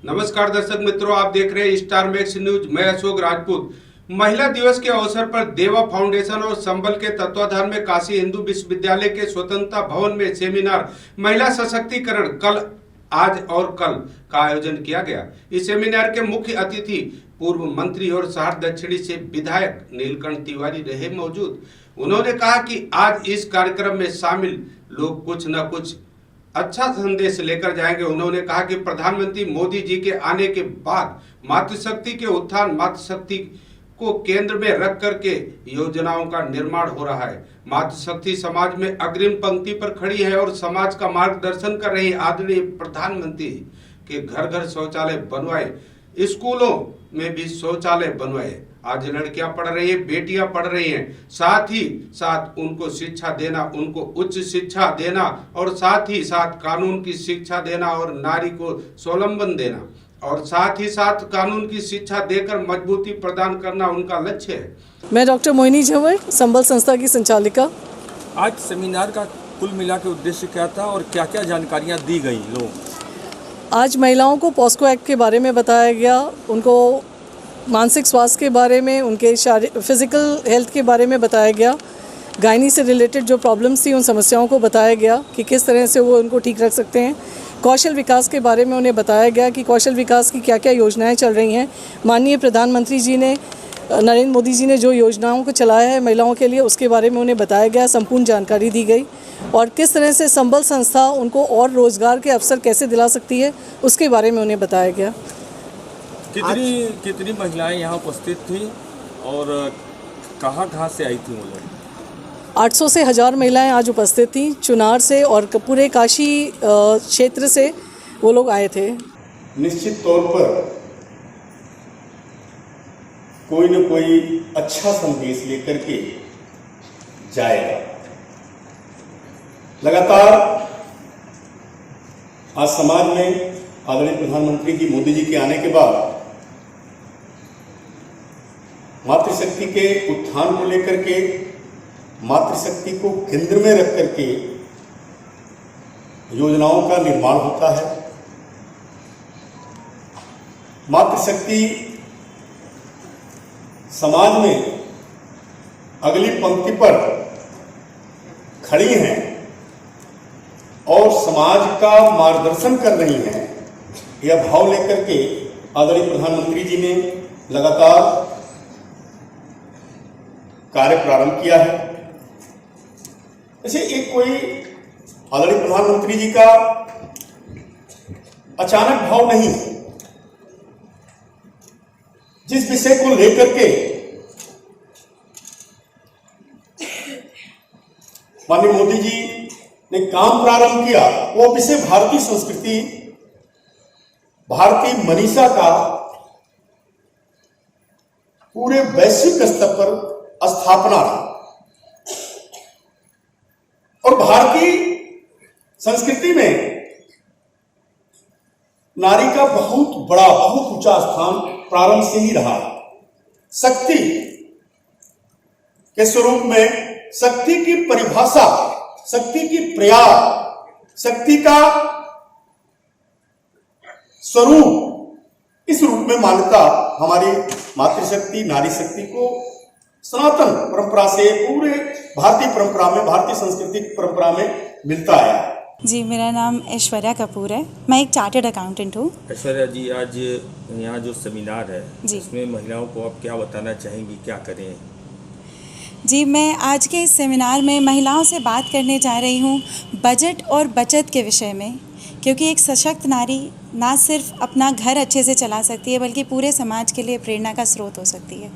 नमस्कार दर्शक मित्रों, आप देख रहे हैं स्टार मैक्स न्यूज। मैं अशोक राजपूत। महिला दिवस के अवसर पर देवा फाउंडेशन और संबल के तत्वाधान में काशी हिंदू विश्वविद्यालय के स्वतंत्रता भवन में सेमिनार महिला सशक्तिकरण कल, आज और कल का आयोजन किया गया। इस सेमिनार के मुख्य अतिथि पूर्व मंत्री और शहर दक्षिणी से विधायक नीलकंठ तिवारी रहे मौजूद। उन्होंने कहा कि आज इस कार्यक्रम में शामिल लोग कुछ न कुछ अच्छा संदेश लेकर जाएंगे। उन्होंने कहा कि प्रधानमंत्री मोदी जी के आने के बाद मातृशक्ति के उत्थान, मातृशक्ति को केंद्र में रख करके योजनाओं का निर्माण हो रहा है। मातृशक्ति समाज में अग्रिम पंक्ति पर खड़ी है और समाज का मार्गदर्शन कर रही है। आदरणीय प्रधानमंत्री के घर घर शौचालय बनवाए, स्कूलों में भी शौचालय बनवाए। आज लड़कियां पढ़ रही है, बेटियां पढ़ रही हैं, साथ ही साथ उनको शिक्षा देना, उनको उच्च शिक्षा देना और साथ ही साथ कानून की शिक्षा देना और नारी को स्वावलंबन देना और साथ ही साथ कानून की शिक्षा देकर मजबूती प्रदान करना उनका लक्ष्य है। मैं डॉक्टर मोहिनी झंवर, संबल संस्था की संचालिका। आज सेमिनार का कुल मिला के उद्देश्य क्या था और क्या क्या जानकारियाँ दी गई लोग? आज महिलाओं को पॉस्को एक्ट के बारे में बताया गया, उनको मानसिक स्वास्थ्य के बारे में, उनके फिज़िकल हेल्थ के बारे में बताया गया, गायनी से रिलेटेड जो प्रॉब्लम्स थी उन समस्याओं को बताया गया कि किस तरह से वो उनको ठीक रख सकते हैं। कौशल विकास के बारे में उन्हें बताया गया कि कौशल विकास की क्या क्या योजनाएं चल रही हैं। माननीय प्रधानमंत्री जी ने, नरेंद्र मोदी जी ने जो योजनाओं को चलाया है महिलाओं के लिए, उसके बारे में उन्हें बताया गया, संपूर्ण जानकारी दी गई और किस तरह से संबल संस्था उनको और रोज़गार के अवसर कैसे दिला सकती है उसके बारे में उन्हें बताया गया। कितनी महिलाएं यहाँ उपस्थित थी और कहाँ से आई थी वो लोग? 800 से 1000 महिलाएं आज उपस्थित थीं। चुनार से और पूरे काशी क्षेत्र से वो लोग आए थे। निश्चित तौर पर कोई न कोई अच्छा संदेश लेकर के जाएगा। लगातार आज समाज में आदरणीय प्रधानमंत्री जी मोदी जी के आने के बाद मातृशक्ति के उत्थान को लेकर के, मातृशक्ति को केंद्र में रख करके योजनाओं का निर्माण होता है। मातृशक्ति समाज में अगली पंक्ति पर खड़ी हैं और समाज का मार्गदर्शन कर रही हैं। यह भाव लेकर के आदरणीय प्रधानमंत्री जी ने लगातार कार्य प्रारंभ किया है। ऐसे एक कोई आदरणीय प्रधानमंत्री जी का अचानक भाव नहीं, जिस विषय को लेकर के माननीय मोदी जी ने काम प्रारंभ किया, वो विषय भारतीय संस्कृति, भारतीय मनीषा का पूरे वैश्विक स्तर पर स्थापना और भारतीय संस्कृति में नारी का बहुत बड़ा, बहुत ऊंचा स्थान प्रारंभ से ही रहा। शक्ति के स्वरूप में, शक्ति की परिभाषा, शक्ति की प्रयास, शक्ति का स्वरूप, इस रूप में मान्यता हमारी मातृशक्ति, नारी शक्ति को सनातन परंपरा से, पूरे भारतीय परंपरा में, भारतीय सांस्कृतिक परंपरा में मिलता है। जी, मेरा नाम ऐश्वर्या कपूर है, मैं एक चार्टर्ड अकाउंटेंट हूँ। ऐश्वर्या जी, आज यहाँ जो सेमिनार है जी, इसमें महिलाओं को आप क्या बताना चाहेंगी, क्या करें? जी, मैं आज के इस सेमिनार में महिलाओं से बात करने जा रही हूँ बजट और बचत के विषय में, क्योंकि एक सशक्त नारी ना सिर्फ अपना घर अच्छे से चला सकती है बल्कि पूरे समाज के लिए प्रेरणा का स्रोत हो सकती है।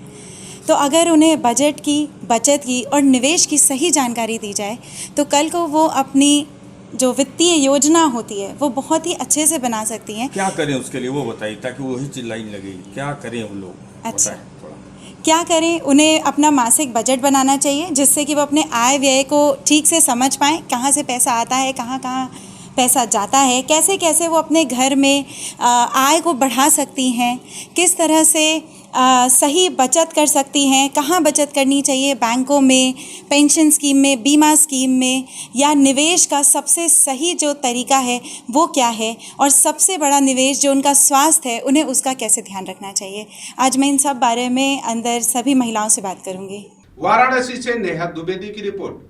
तो अगर उन्हें बजट की, बचत की और निवेश की सही जानकारी दी जाए तो कल को वो अपनी जो वित्तीय योजना होती है वो बहुत ही अच्छे से बना सकती हैं। क्या करें उसके लिए वो बताइए, ताकि वही चिल्लाने लगे। क्या करें वो लोग? अच्छा, क्या करें? उन्हें अपना मासिक बजट बनाना चाहिए, जिससे कि वो अपने आय व्यय को ठीक से समझ पाएँ, कहाँ से पैसा आता है, कहाँ कहाँ पैसा जाता है, कैसे कैसे वो अपने घर में आय को बढ़ा सकती हैं, किस तरह से सही बचत कर सकती हैं, कहाँ बचत करनी चाहिए, बैंकों में, पेंशन स्कीम में, बीमा स्कीम में, या निवेश का सबसे सही जो तरीका है वो क्या है, और सबसे बड़ा निवेश जो उनका स्वास्थ्य है उन्हें उसका कैसे ध्यान रखना चाहिए। आज मैं इन सब बारे में अंदर सभी महिलाओं से बात करूंगी। वाराणसी से नेहा द्विवेदी की रिपोर्ट।